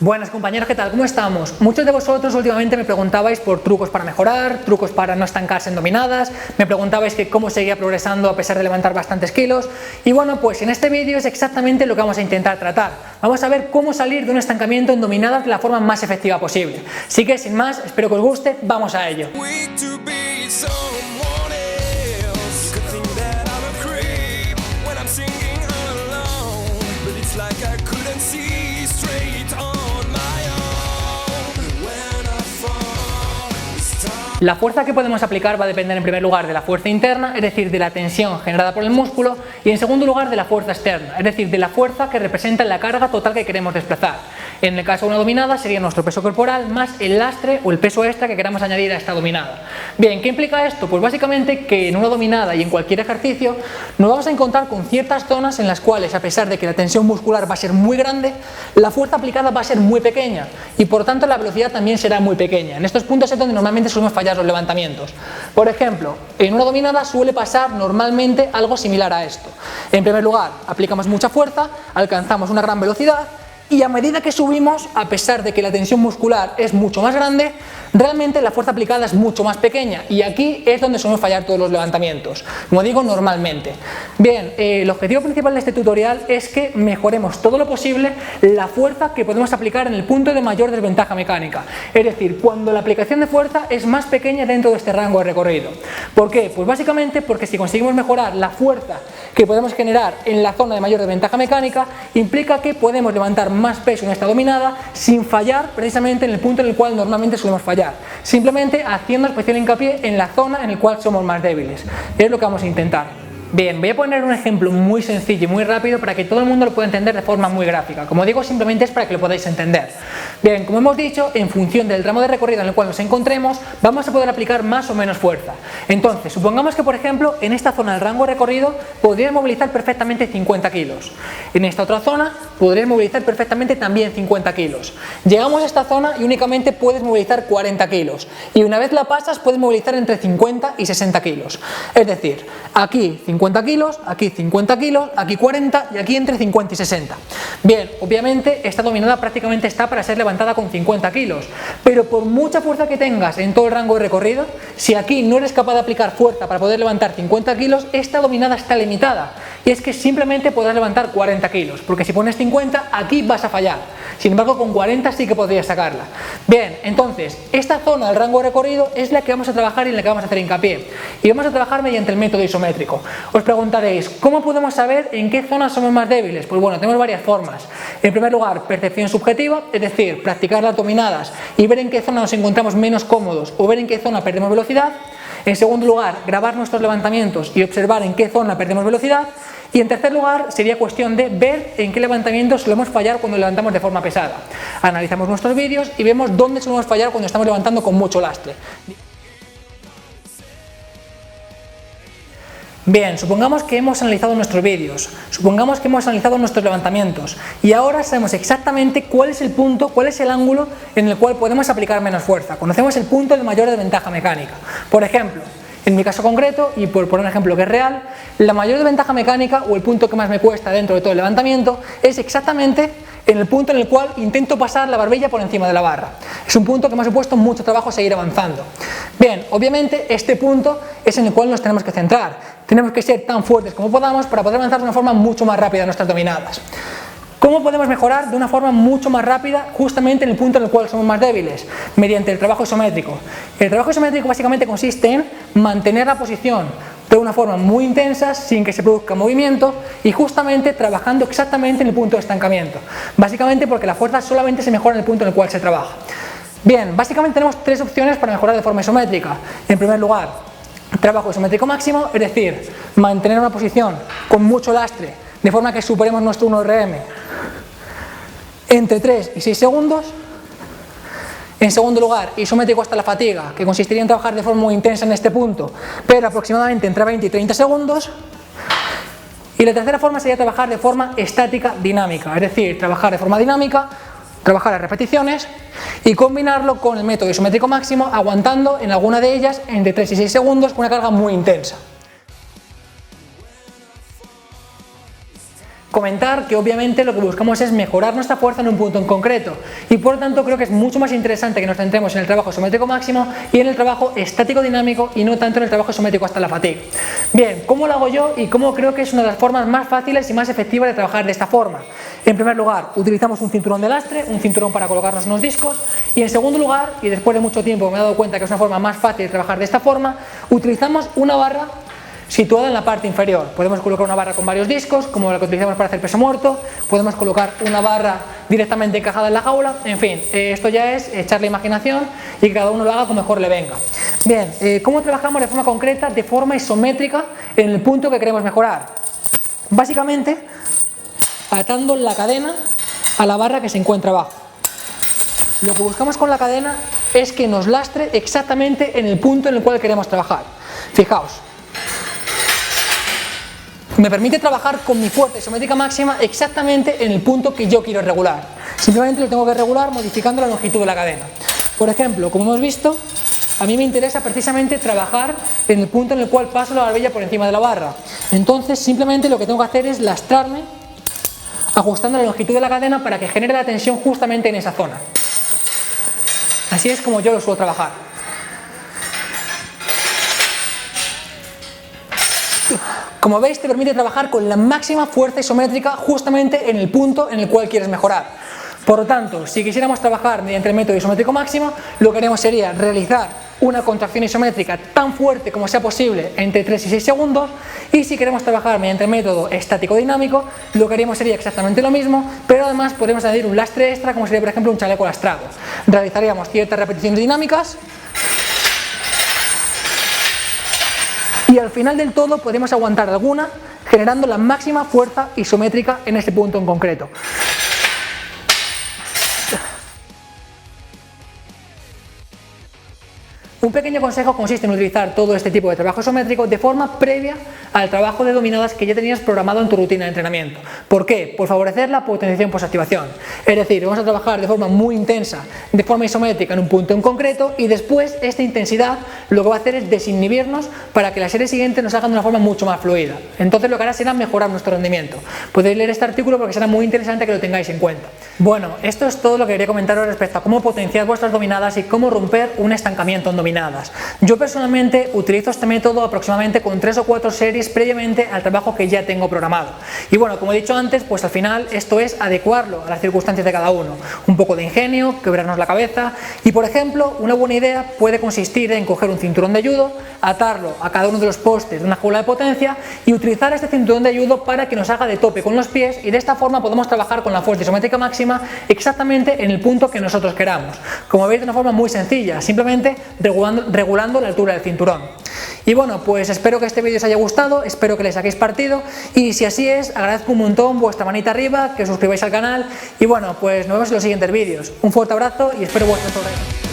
Buenas compañeros, ¿qué tal? ¿Cómo estamos? Muchos de vosotros últimamente me preguntabais por trucos para mejorar, trucos para no estancarse en dominadas, me preguntabais que cómo seguía progresando a pesar de levantar bastantes kilos, y bueno, pues en este vídeo es exactamente lo que vamos a intentar tratar. Vamos a ver cómo salir de un estancamiento en dominadas de la forma más efectiva posible. Así que sin más, espero que os guste, vamos a ello. La fuerza que podemos aplicar va a depender en primer lugar de la fuerza interna, es decir, de la tensión generada por el músculo, y en segundo lugar de la fuerza externa, es decir, de la fuerza que representa la carga total que queremos desplazar. En el caso de una dominada sería nuestro peso corporal más el lastre o el peso extra que queramos añadir a esta dominada. Bien, ¿qué implica esto? Pues básicamente que en una dominada y en cualquier ejercicio nos vamos a encontrar con ciertas zonas en las cuales, a pesar de que la tensión muscular va a ser muy grande, la fuerza aplicada va a ser muy pequeña y por tanto la velocidad también será muy pequeña. En estos puntos es donde normalmente solemos fallar los levantamientos. Por ejemplo, en una dominada suele pasar normalmente algo similar a esto. En primer lugar, aplicamos mucha fuerza, alcanzamos una gran velocidad y a medida que subimos, a pesar de que la tensión muscular es mucho más grande, realmente la fuerza aplicada es mucho más pequeña y aquí es donde solemos fallar todos los levantamientos, como digo, normalmente. Bien, el objetivo principal de este tutorial es que mejoremos todo lo posible la fuerza que podemos aplicar en el punto de mayor desventaja mecánica, es decir, cuando la aplicación de fuerza es más pequeña dentro de este rango de recorrido. ¿Por qué? Pues básicamente porque si conseguimos mejorar la fuerza que podemos generar en la zona de mayor desventaja mecánica, implica que podemos levantar más peso en esta dominada sin fallar precisamente en el punto en el cual normalmente solemos fallar, simplemente haciendo especial hincapié en la zona en la cual somos más débiles. Es lo que vamos a intentar. Bien, voy a poner un ejemplo muy sencillo y muy rápido para que todo el mundo lo pueda entender de forma muy gráfica. Como digo, simplemente es para que lo podáis entender. Bien, como hemos dicho, en función del tramo de recorrido en el cual nos encontremos, vamos a poder aplicar más o menos fuerza. Entonces, supongamos que, por ejemplo, en esta zona del rango de recorrido podrías movilizar perfectamente 50 kilos. En esta otra zona podrías movilizar perfectamente también 50 kilos. Llegamos a esta zona y únicamente puedes movilizar 40 kilos. Y una vez la pasas, puedes movilizar entre 50 y 60 kilos. Es decir, aquí 50 kilos, aquí 50 kilos, aquí 40 y aquí entre 50 y 60. Bien, obviamente esta dominada prácticamente está para ser levantada con 50 kilos, pero por mucha fuerza que tengas en todo el rango de recorrido, si aquí no eres capaz de aplicar fuerza para poder levantar 50 kilos, esta dominada está limitada. Y es que simplemente podrás levantar 40 kilos, porque si pones 50, aquí vas a fallar. Sin embargo, con 40 sí que podrías sacarla. Bien, entonces, esta zona del rango de recorrido es la que vamos a trabajar y en la que vamos a hacer hincapié. Y vamos a trabajar mediante el método isométrico. Os preguntaréis, ¿cómo podemos saber en qué zona somos más débiles? Pues bueno, tenemos varias formas. En primer lugar, percepción subjetiva, es decir, practicar las dominadas y ver en qué zona nos encontramos menos cómodos o ver en qué zona perdemos velocidad. En segundo lugar, grabar nuestros levantamientos y observar en qué zona perdemos velocidad. Y en tercer lugar, sería cuestión de ver en qué levantamientos solemos fallar cuando levantamos de forma pesada. Analizamos nuestros vídeos y vemos dónde solemos fallar cuando estamos levantando con mucho lastre. Bien, supongamos que hemos analizado nuestros vídeos, supongamos que hemos analizado nuestros levantamientos y ahora sabemos exactamente cuál es el punto, cuál es el ángulo en el cual podemos aplicar menos fuerza. Conocemos el punto de mayor desventaja mecánica. Por ejemplo, en mi caso concreto, y por poner un ejemplo que es real, la mayor desventaja mecánica o el punto que más me cuesta dentro de todo el levantamiento es exactamente en el punto en el cual intento pasar la barbilla por encima de la barra. Es un punto que me ha supuesto mucho trabajo seguir avanzando. Bien, obviamente este punto es en el cual nos tenemos que centrar. Tenemos que ser tan fuertes como podamos para poder avanzar de una forma mucho más rápida en nuestras dominadas. ¿Cómo podemos mejorar de una forma mucho más rápida justamente en el punto en el cual somos más débiles? Mediante el trabajo isométrico. El trabajo isométrico básicamente consiste en mantener la posición de una forma muy intensa sin que se produzca movimiento y justamente trabajando exactamente en el punto de estancamiento. Básicamente porque la fuerza solamente se mejora en el punto en el cual se trabaja. Bien, básicamente tenemos tres opciones para mejorar de forma isométrica. En primer lugar, trabajo isométrico máximo, es decir, mantener una posición con mucho lastre de forma que superemos nuestro 1RM entre 3 y 6 segundos. En segundo lugar, isométrico hasta la fatiga, que consistiría en trabajar de forma muy intensa en este punto, pero aproximadamente entre 20 y 30 segundos. Y la tercera forma sería trabajar de forma estática dinámica, es decir, trabajar de forma dinámica, trabajar las repeticiones y combinarlo con el método isométrico máximo, aguantando en alguna de ellas entre 3 y 6 segundos con una carga muy intensa. comentar que obviamente lo que buscamos es mejorar nuestra fuerza en un punto en concreto y por lo tanto creo que es mucho más interesante que nos centremos en el trabajo isométrico máximo y en el trabajo estático dinámico y no tanto en el trabajo isométrico hasta la fatiga. Bien, ¿cómo lo hago yo y cómo creo que es una de las formas más fáciles y más efectivas de trabajar de esta forma? En primer lugar, utilizamos un cinturón de lastre, un cinturón para colocarnos unos discos, y en segundo lugar, y después de mucho tiempo me he dado cuenta que es una forma más fácil de trabajar de esta forma, utilizamos una barra situada en la parte inferior. Podemos colocar una barra con varios discos, como la que utilizamos para hacer peso muerto, podemos colocar una barra directamente encajada en la jaula, en fin, esto ya es echar la imaginación y que cada uno lo haga como mejor le venga. Bien, ¿cómo trabajamos de forma concreta, de forma isométrica, en el punto que queremos mejorar? Básicamente, atando la cadena a la barra que se encuentra abajo. Lo que buscamos con la cadena es que nos lastre exactamente en el punto en el cual queremos trabajar. Fijaos, me permite trabajar con mi fuerza isométrica máxima exactamente en el punto que yo quiero regular. Simplemente lo tengo que regular modificando la longitud de la cadena. Por ejemplo, como hemos visto, a mí me interesa precisamente trabajar en el punto en el cual paso la barbilla por encima de la barra. Entonces simplemente lo que tengo que hacer es lastrarme ajustando la longitud de la cadena para que genere la tensión justamente en esa zona. Así es como yo lo suelo trabajar. Como veis, te permite trabajar con la máxima fuerza isométrica justamente en el punto en el cual quieres mejorar. Por lo tanto, si quisiéramos trabajar mediante el método isométrico máximo, lo que haríamos sería realizar una contracción isométrica tan fuerte como sea posible entre 3 y 6 segundos, y si queremos trabajar mediante el método estático dinámico, lo que haríamos sería exactamente lo mismo, pero además podemos añadir un lastre extra, como sería por ejemplo un chaleco lastrado. Realizaríamos ciertas repeticiones dinámicas y al final del todo podemos aguantar alguna, generando la máxima fuerza isométrica en ese punto en concreto. Un pequeño consejo consiste en utilizar todo este tipo de trabajo isométrico de forma previa al trabajo de dominadas que ya tenías programado en tu rutina de entrenamiento. ¿Por qué? Por favorecer la potenciación posactivación. Es decir, vamos a trabajar de forma muy intensa, de forma isométrica en un punto en concreto, y después esta intensidad lo que va a hacer es desinhibirnos para que la serie siguiente nos haga de una forma mucho más fluida. Entonces lo que hará será mejorar nuestro rendimiento. Podéis leer este artículo porque será muy interesante que lo tengáis en cuenta. Bueno, esto es todo lo que quería comentaros respecto a cómo potenciar vuestras dominadas y cómo romper un estancamiento en dominadas. Yo personalmente utilizo este método aproximadamente con 3 o 4 series previamente al trabajo que ya tengo programado. Y bueno, como he dicho antes, pues al final esto es adecuarlo a las circunstancias de cada uno. Un poco de ingenio, quebrarnos la cabeza, y por ejemplo, una buena idea puede consistir en coger un cinturón de judo, atarlo a cada uno de los postes de una jaula de potencia y utilizar este cinturón de judo para que nos haga de tope con los pies, y de esta forma podemos trabajar con la fuerza isométrica máxima exactamente en el punto que nosotros queramos. Como veis, de una forma muy sencilla, simplemente regulando la altura del cinturón. Y bueno, pues espero que este vídeo os haya gustado, espero que le saquéis partido, y si así es, agradezco un montón vuestra manita arriba, que os suscribáis al canal, y bueno, pues nos vemos en los siguientes vídeos. Un fuerte abrazo y espero vuestro progreso.